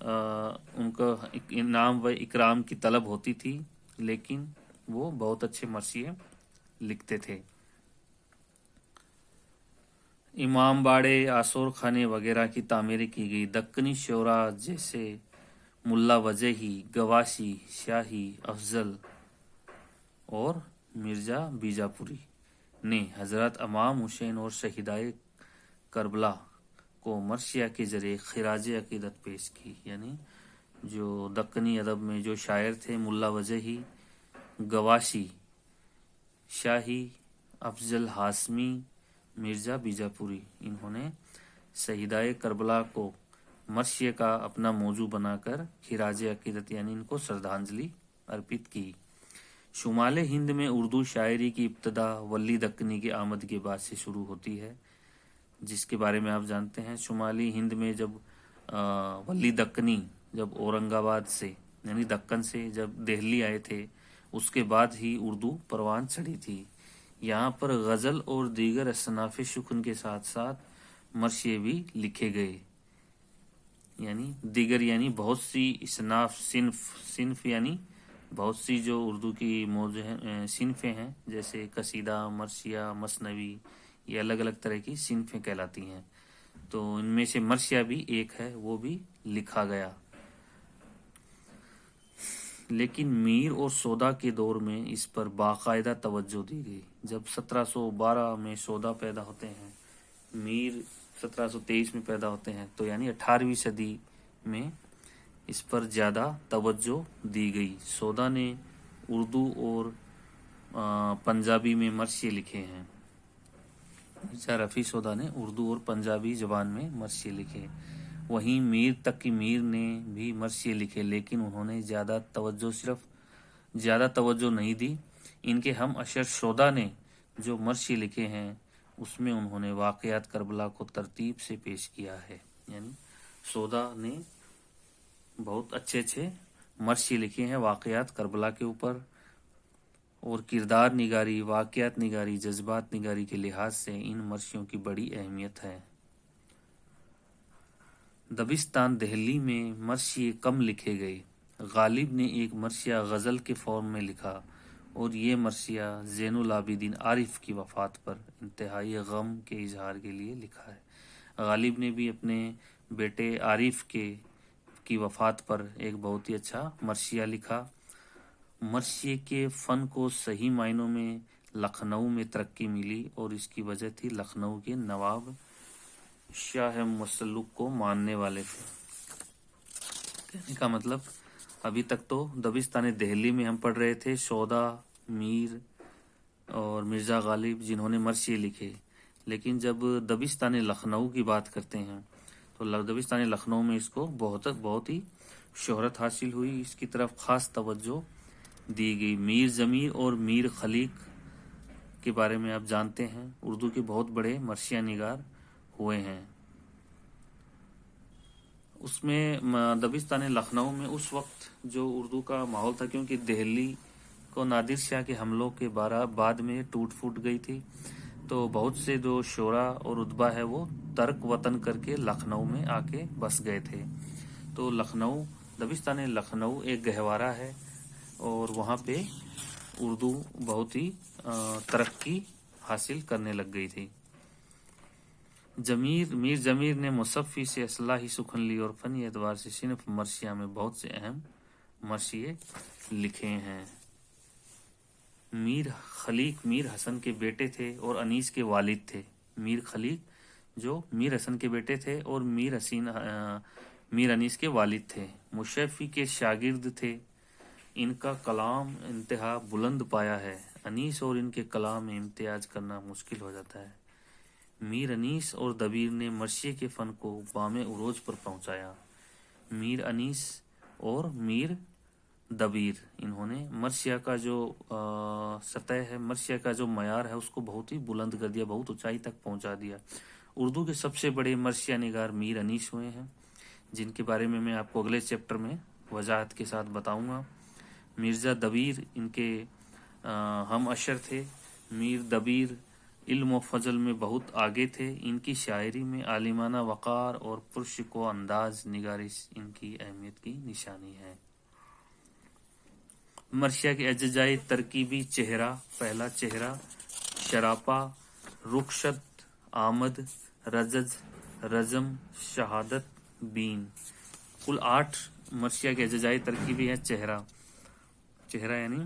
ان کا انعام و اکرام کی طلب ہوتی تھی، لیکن وہ بہت اچھے مرثیے لکھتے تھے۔ امام باڑے، آسور خانے وغیرہ کی تعمیریں کی گئی۔ دکنی شعراء جیسے ملا وجہی، گواشی، شاہی افضل اور مرزا بیجاپوری نے حضرت امام حسین اور شہدائے کربلا کو مرثیہ کے ذریعے خراج عقیدت پیش کی۔ یعنی جو دکنی ادب میں جو شاعر تھے، ملا وجہی، گواشی، شاہی افضل ہاشمی، مرزا بیجاپوری، انہوں نے شہدائے کربلا کو مرثیے کا اپنا موضوع بنا کر خراج عقیدت یعنی ان کو شردھانجلی ارپت کی۔ شمال ہند میں اردو شاعری کی ابتدا ولی دکنی کی آمد کے بعد سے شروع ہوتی ہے، جس کے بارے میں آپ جانتے ہیں۔ شمالی ہند میں جب ولی دکنی جب اورنگ آباد سے یعنی دکن سے جب دہلی آئے تھے، اس کے بعد ہی اردو پروان چڑھی تھی۔ یہاں پر غزل اور دیگر اصناف شکن کے ساتھ ساتھ مرثیے بھی لکھے گئے۔ یعنی دیگر یعنی بہت سی اصناف، صنف یعنی بہت سی جو اردو کی موضوع صنفیں ہیں، جیسے قصیدہ، مرثیہ، مثنوی، یہ الگ الگ طرح کی صنفیں کہلاتی ہیں۔ تو ان میں سے مرثیہ بھی ایک ہے، وہ بھی لکھا گیا۔ لیکن میر اور سودا کے دور میں اس پر باقاعدہ توجہ دی گئی۔ جب 1712 میں سودا پیدا ہوتے ہیں، میر 1723 میں پیدا ہوتے ہیں، تو یعنی 18ویں صدی میں اس پر زیادہ توجہ دی گئی۔ سودا نے اردو اور پنجابی میں مرثیے لکھے ہیں۔ مرزا رفیع سودا نے اردو اور پنجابی زبان میں مرثیے لکھے۔ وہیں میر تقی میر نے بھی مرثیے لکھے، لیکن انہوں نے زیادہ توجہ نہیں دی۔ ان کے ہم اشر سودا نے جو مرثیے لکھے ہیں، اس میں انہوں نے واقعات کربلا کو ترتیب سے پیش کیا ہے۔ یعنی سودا نے بہت اچھے مرثیے لکھے ہیں واقعات کربلا کے اوپر، اور کردار نگاری، واقعات نگاری، جذبات نگاری کے لحاظ سے ان مرثیوں کی بڑی اہمیت ہے۔ دبستان دہلی میں مرثیے کم لکھے گئے۔ غالب نے ایک مرثیہ غزل کے فارم میں لکھا، اور یہ مرثیہ زین العابدین عارف کی وفات پر انتہائی غم کے اظہار کے لیے لکھا ہے۔ غالب نے بھی اپنے بیٹے عارف کی وفات پر ایک بہت ہی اچھا مرثیہ لکھا۔ مرثیے کے فن کو صحیح معنوں میں لکھنؤ میں ترقی ملی، اور اس کی وجہ تھی لکھنؤ کے نواب شاہ مسلوق کو ماننے والے تھے۔ کہنے کا مطلب، ابھی تک تو دبستان دہلی میں ہم پڑھ رہے تھے سودا، میر اور مرزا غالب جنہوں نے مرثیے لکھے، لیکن جب دبستان لکھنؤ کی بات کرتے ہیں تو دبستان لکھنؤ میں اس کو بہت ہی شہرت حاصل ہوئی، اس کی طرف خاص توجہ دی گئی۔ میر ضمیر اور میر خلیق کے بارے میں آپ جانتے ہیں، اردو کے بہت بڑے مرثیہ نگار ہوئے ہیں۔ اس میں دبستان لکھنؤ میں اس وقت جو اردو کا ماحول تھا، کیونکہ دہلی کو نادر شاہ کے حملوں کے بعد میں ٹوٹ پھوٹ گئی تھی، تو بہت سے جو شعراء اور ادبا ہے وہ ترک وطن کر کے لکھنؤ میں آ کے بس گئے تھے۔ تو دبستان لکھنؤ ایک گہوارہ ہے، اور وہاں پہ اردو بہت ہی ترقی حاصل کرنے لگ گئی تھی۔ میر ضمیر نے مصفی سے اصلاحی سخن لی، اور فنی اعتبار سے صنف مرثیہ میں بہت سے اہم مرثیے لکھے ہیں۔ میر خلیق میر حسن کے بیٹے تھے اور انیس کے والد تھے۔ میر خلیق جو میر حسن کے بیٹے تھے اور میر انیس کے والد تھے۔ مشفی کے شاگرد تھے۔ ان کا کلام انتہا بلند پایا ہے۔ انیس اور ان کے کلام میں امتیاز کرنا مشکل ہو جاتا ہے۔ میر انیس اور دبیر نے مرثیے کے فن کو بام عروج پر پہنچایا۔ میر انیس اور میر دبیر، انہوں نے مرثیہ کا جو سطح ہے، مرثیہ کا جو معیار ہے، اس کو بہت ہی بلند کر دیا، بہت اونچائی تک پہنچا دیا۔ اردو کے سب سے بڑے مرثیہ نگار میر انیس ہوئے ہیں، جن کے بارے میں آپ کو اگلے چیپٹر میں وضاحت کے ساتھ بتاؤں گا۔ مرزا دبیر ان کے ہم اشر تھے۔ میر دبیر علم و فضل میں بہت آگے تھے. ان کی شاعری میں عالمانہ وقار اور پرشکو انداز نگارش ان کی اہمیت کی نشانی ہے. مرثیہ کے اجزائے ترکیبی چہرہ. پہلا چہرہ شراپا، رخشت، آمد، رزز، رزم، شہادت، بین. کل 8 مرثیہ کے اجزائے ترکیبی ہے. چہرہ یعنی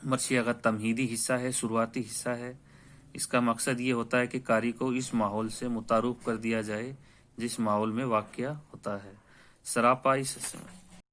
مرثیہ کا تمہیدی حصہ ہے، شروعاتی حصہ ہے. اس کا مقصد یہ ہوتا ہے کہ قاری کو اس ماحول سے متعارف کر دیا جائے جس ماحول میں واقعہ ہوتا ہے. سراپا اس